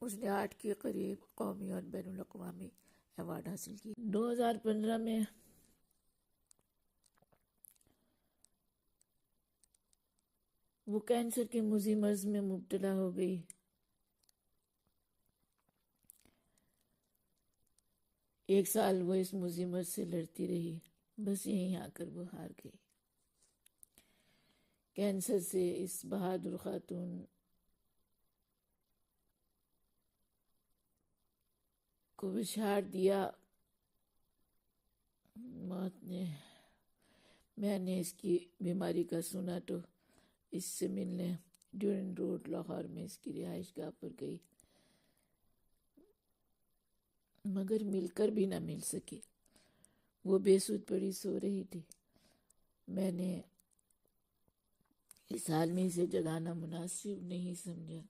اس نے 8 کے قریب قومی اور بین الاقوامی ایوارڈ حاصل کی۔ 2015 میں وہ کینسر کے مزمن مرض میں مبتلا ہو گئی۔ ایک سال وہ اس مزمن مرض سے لڑتی رہی، بس یہیں آ کر وہ ہار گئی۔ کینسر سے اس بہادر خاتون کو بچھاڑ دیا موت نے۔ میں نے اس کی بیماری کا سنا تو اس سے ملنے ڈیورن روڈ لاہور میں اس کی رہائش گاہ پر گئی، مگر مل کر بھی نہ مل سکی۔ وہ بے سود پڑی سو رہی تھی۔ میں نے اس حال میں اسے جگانا مناسب نہیں سمجھا۔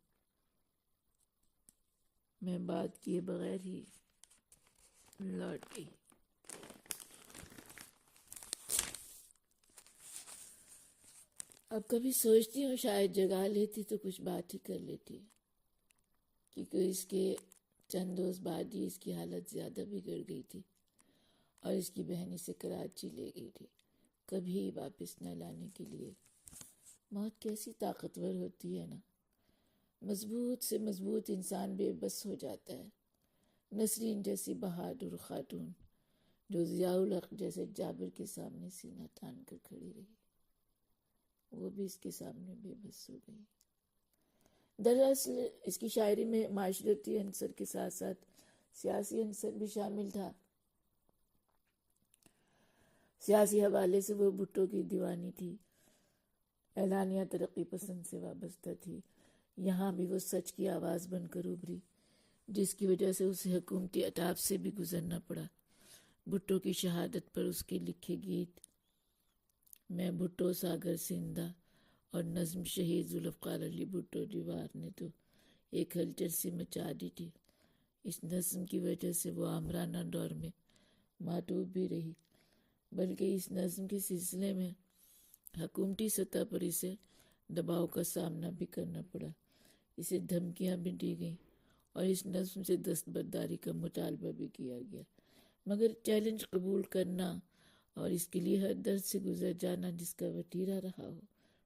میں بات کیے بغیر ہی لوٹ گئی۔ اب کبھی سوچتی ہوں شاید جگا لیتی تو کچھ بات ہی کر لیتی، کیونکہ اس کے چند روز بعد ہی اس کی حالت زیادہ بگڑ گئی تھی اور اس کی بہن اسے کراچی لے گئی تھی، کبھی واپس نہ لانے کے لیے۔ موت کیسی طاقتور ہوتی ہے نا، مضبوط سے مضبوط انسان بے بس ہو جاتا ہے۔ نسرین جیسی بہادر خاتون جو ضیاء الحق جیسے جابر کے سامنے سینہ تان کر کھڑی رہی، وہ بھی اس کے سامنے بے بس ہو گئی۔ دراصل اس کی شاعری میں معاشرتی عنصر کے ساتھ ساتھ سیاسی عنصر بھی شامل تھا۔ سیاسی حوالے سے وہ بھٹو کی دیوانی تھی، اعلانیہ ترقی پسند سے وابستہ تھی۔ یہاں بھی وہ سچ کی آواز بن کر ابھری، جس کی وجہ سے اسے حکومتی عتاب سے بھی گزرنا پڑا۔ بھٹو کی شہادت پر اس کے لکھے گیت میں بھٹو ساگر سندہ اور نظم شہید ذوالفقار علی بھٹو دیوار نے تو ایک ہلچل سی مچا دی تھی۔ اس نظم کی وجہ سے وہ آمرانہ دور میں معطوف بھی رہی، بلکہ اس نظم کے سلسلے میں حکومتی سطح پر اسے دباؤ کا سامنا بھی کرنا پڑا۔ اسے دھمکیاں بھی دی گئیں اور اس نظم سے دستبرداری کا مطالبہ بھی کیا گیا، مگر چیلنج قبول کرنا اور اس کے لیے ہر درد سے گزر جانا جس کا وتیرہ رہا ہو،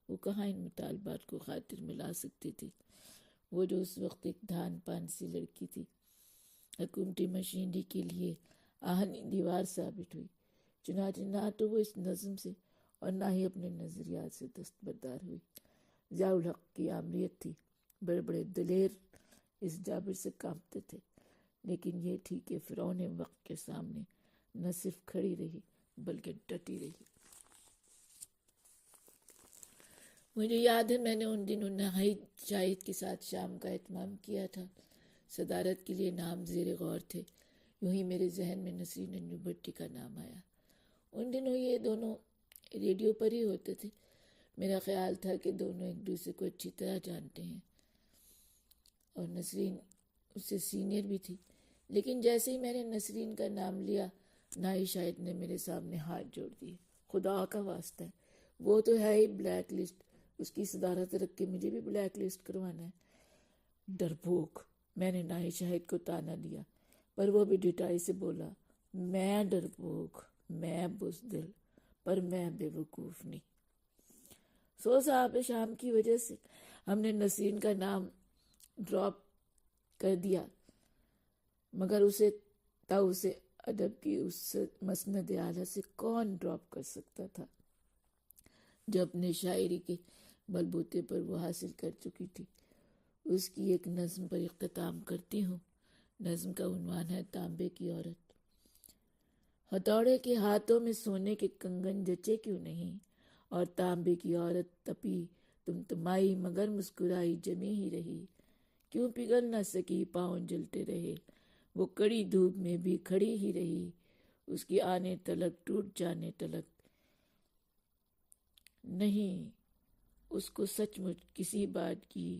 وہ کہاں ان مطالبات کو خاطر میں لا سکتی تھی۔ وہ جو اس وقت ایک دھان پان سی لڑکی تھی، حکومتی مشینری کے لیے آہنی دیوار ثابت ہوئی۔ چنانچہ نہ تو وہ اس نظم سے اور نہ ہی اپنے نظریات سے دستبردار ہوئی۔ ضیاء الحق کی آمریت تھی، بڑے بڑے دلیر اس جابر سے کانپتے تھے، لیکن یہ تھی کہ فرعون وقت کے سامنے نہ صرف کھڑی رہی بلکہ ڈٹی رہی۔ مجھے یاد ہے میں نے ان دنوں نہایت شاہد کے ساتھ شام کا اہتمام کیا تھا۔ صدارت کے لیے نام زیر غور تھے۔ یوں ہی میرے ذہن میں نسرین انجو بھٹی کا نام آیا۔ ان دنوں یہ دونوں ریڈیو پر ہی ہوتے تھے۔ میرا خیال تھا کہ دونوں ایک دوسرے کو اچھی طرح جانتے ہیں اور نسرین اس سے سینئر بھی تھی، لیکن جیسے ہی میں نے نسرین کا نام لیا، نائی شاہد نے میرے سامنے ہاتھ جوڑ دیے۔ خدا کا واسطہ ہے، وہ تو ہے ہی بلیک لسٹ، اس کی صدارت رکھ کے مجھے بھی بلیک لسٹ کروانا ہے۔ ڈرپوک، میں نے نائی شاہد کو تانا دیا، پر وہ بھی ڈٹائی سے بولا، میں ڈرپوک، میں بزدل، پر میں بے وقوف نہیں۔ صاحب شام کی وجہ سے ہم نے نسرین کا نام ڈراپ کر دیا، مگر اسے ادب کی اس مسند اعلیٰ سے کون ڈراپ کر سکتا تھا جو اپنے شاعری کے بلبوتے پر وہ حاصل کر چکی تھی۔ اس کی ایک نظم پر اختتام کرتی ہوں۔ نظم کا عنوان ہے تانبے کی عورت۔ ہتھوڑے کے ہاتھوں میں سونے کے کنگن جچے کیوں نہیں، اور تانبے کی عورت تپی تمتمائی مگر مسکرائی جمی ہی رہی، کیوں پگھل نہ سکی پاؤں جلتے رہے، وہ کڑی دھوپ میں بھی کھڑی ہی رہی، اس کی آنے تلک ٹوٹ جانے تلک نہیں، اس کو سچ مچ کسی بات کی